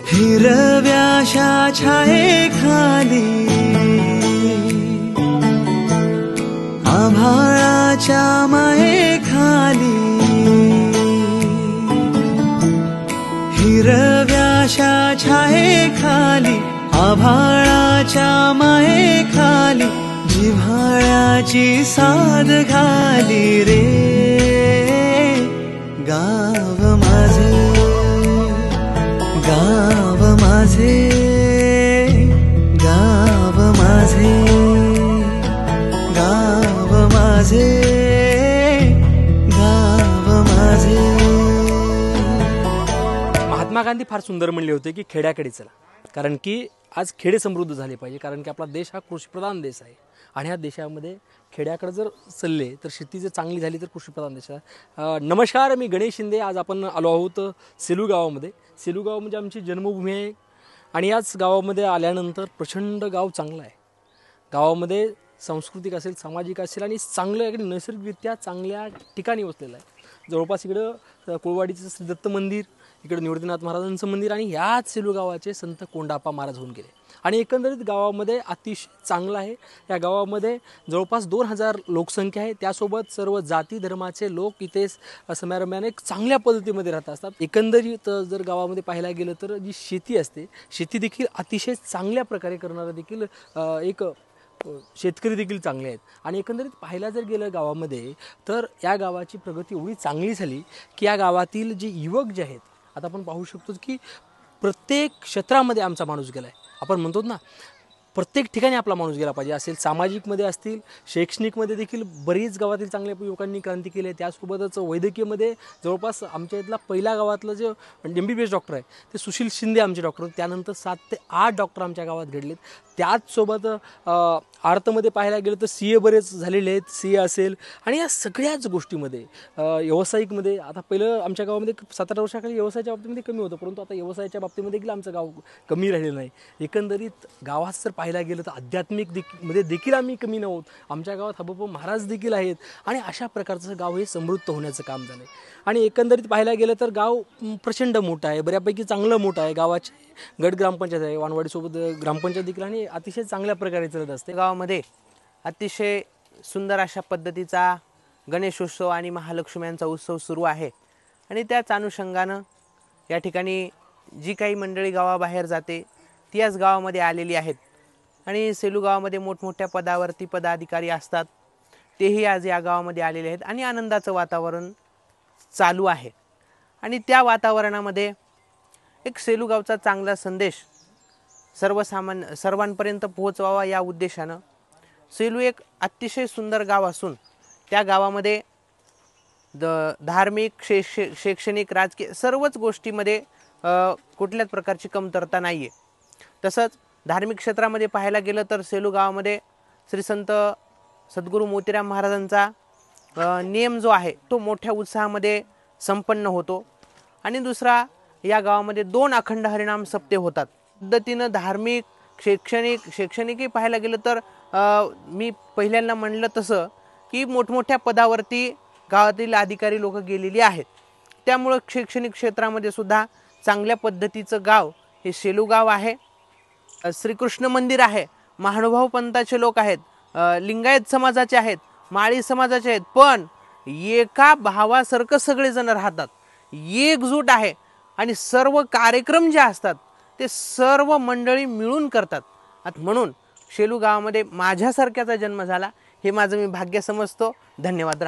हिरव्याशा छायेखाली आभाळाच्या मायेखाली हिरव्याशा छायेखाली आभाळाच्या मायेखाली जिव्हाळ्याची साद घाली रे गाव माझे गाव माझे गाव माझे गाव माझे गाव माझे। महात्मा गांधी फार सुंदर म्हणले होते की खेड्याकडे चला, कारण की आज खेडे समृद्ध झाले पाहिजे, कारण की आपला देश हा कृषीप्रधान देश आहे आणि ह्या देशामध्ये खेड्याकडे जर चालले तर शेती जर चांगली झाली तर कृषीप्रधान देश आहे। नमस्कार, मी गणेश शिंदे। आज आपण आलो आहोत सेलू गावामध्ये। सेलू गाव म्हणजे आमची जन्मभूमी आहे आणि याच गावामध्ये आल्यानंतर प्रचंड गाव चांगलं आहे। गावामध्ये सांस्कृतिक असेल, सामाजिक असेल आणि चांगलं इकडे नैसर्गिकरित्या चांगल्या ठिकाणी वसलेलं आहे। जवळपास इकडं कोळवाडीचं श्री दत्त मंदिर, इकडे निवृत्तीनाथ महाराजांचं मंदिर आणि याच सेलू गावाचे संत कोंडाप्पा महाराज होऊन गेले आणि एकंदरीत गावामध्ये अतिशय चांगलं आहे। या गावामध्ये जवळपास 2000 लोकसंख्या आहे, त्यासोबत सर्व जाती धर्माचे लोक इथे समारंभाने चांगल्या पद्धतीमध्ये राहत असतात। एकंदरीत जर गावामध्ये पाहायला गेलं तर जी शेती असते, शेती देखील अतिशय चांगल्या प्रकारे करणारा देखील एक शेतकरी देखील चांगले आहेत आणि एकंदरीत पाहायला जर गेलं गावामध्ये तर या गावाची प्रगती एवढी चांगली झाली की या गावातील जे युवक जे आहेत, आता आपण पाहू शकतो की प्रत्येक क्षेत्रामध्ये आमचा माणूस गेला आहे। आपण म्हणतो ना, प्रत्येक ठिकाणी आपला माणूस गेला पाहिजे, असेल सामाजिकमध्ये असतील, शैक्षणिकमध्ये देखील बरीच गावातील चांगल्या युवकांनी क्रांती केली आहे। त्यासोबतच वैद्यकीयमध्ये जवळपास आमच्या इथला पहिल्या गावातलं जे MBBS डॉक्टर आहे ते सुशील शिंदे आमचे डॉक्टर, त्यानंतर 7 ते 8 डॉक्टर आमच्या गावात घडलेत। त्याचसोबत आर्तमध्ये पाहायला गेलं तर CA बरेच झालेले आहेत, CA असेल आणि या सगळ्याच गोष्टीमध्ये व्यावसायिकमध्ये आता पहिलं आमच्या गावामध्ये 7-8 वर्षाखाली व्यवसायाच्या बाबतीमध्ये कमी होतं, परंतु आता व्यवसायाच्या बाबतीमध्ये देखील आमचं गाव कमी राहिलेलं नाही। एकंदरीत गावात जर पाहायला गेलं तर आध्यात्मिक मध्ये देखील आम्ही कमी नव्हत। आमच्या गावात हबप महाराज देखील आहेत आणि अशा प्रकारचं गाव हे समृद्ध होण्याचं काम झालं आहे। आणि एकंदरीत पाहायला गेलं तर गाव प्रचंड मोठं आहे, बऱ्यापैकी चांगलं मोठं आहे। गावाची गट ग्रामपंचायत आहे, वानवाडीसोबत ग्रामपंचायत देखील आणि अतिशय चांगल्या प्रकारे चालत असते। गावामध्ये अतिशय सुंदर अशा पद्धतीचा गणेशोत्सव आणि महालक्ष्म्यांचा उत्सव सुरू आहे आणि त्याच अनुषंगानं या ठिकाणी जी काही मंडळी गावाबाहेर जाते ती याच गावामध्ये आलेली आहेत आणि सेलू गावामध्ये मोठमोठ्या पदावरती पदाधिकारी असतात, तेही आज या गावामध्ये आलेले आहेत आणि आनंदाचं वातावरण चालू आहे। आणि त्या वातावरणामध्ये एक सेलू गावचा चांगला संदेश सर्वांपर्यंत पोहोचवावा या उद्देशानं सेलू एक अतिशय सुंदर गाव असून त्या गावामध्ये धार्मिक, शैक्षणिक, राजकीय सर्वच गोष्टीमध्ये कुठल्याच प्रकारची कमतरता नाही आहे। तसंच धार्मिक क्षेत्रामध्ये पाहायला गेलं तर सेलू गावामध्ये श्री संत सद्गुरू मोतीराम महाराजांचा नियम जो आहे तो मोठ्या उत्साहामध्ये संपन्न होतो आणि दुसरा, या गावामध्ये 2 अखंड हरिनाम सप्ते होतात। पद्धतीनं धार्मिक, शैक्षणिकही पाहायला गेलं तर मी पहिल्यांदा म्हणलं तसं की मोठमोठ्या पदावरती गावातील अधिकारी लोक गेलेली आहेत, त्यामुळं शैक्षणिक क्षेत्रामध्ये सुद्धा चांगल्या पद्धतीचं गाव हे सेलू गाव आहे। श्रीकृष्ण मंदिर आहे, महानुभाव पंथाचे लोक आहेत, लिंगायत समाजाचे आहेत, माळी समाजाचे आहेत, पण एका भावासारखं सगळेजण राहतात, एकजूट आहे आणि सर्व कार्यक्रम जे असतात ते सर्व मंडळी मिळून करतात। म्हणून सेलू गावामध्ये माझ्यासारख्याचा जन्म झाला हे माझं मी भाग्य समजतो। धन्यवाद।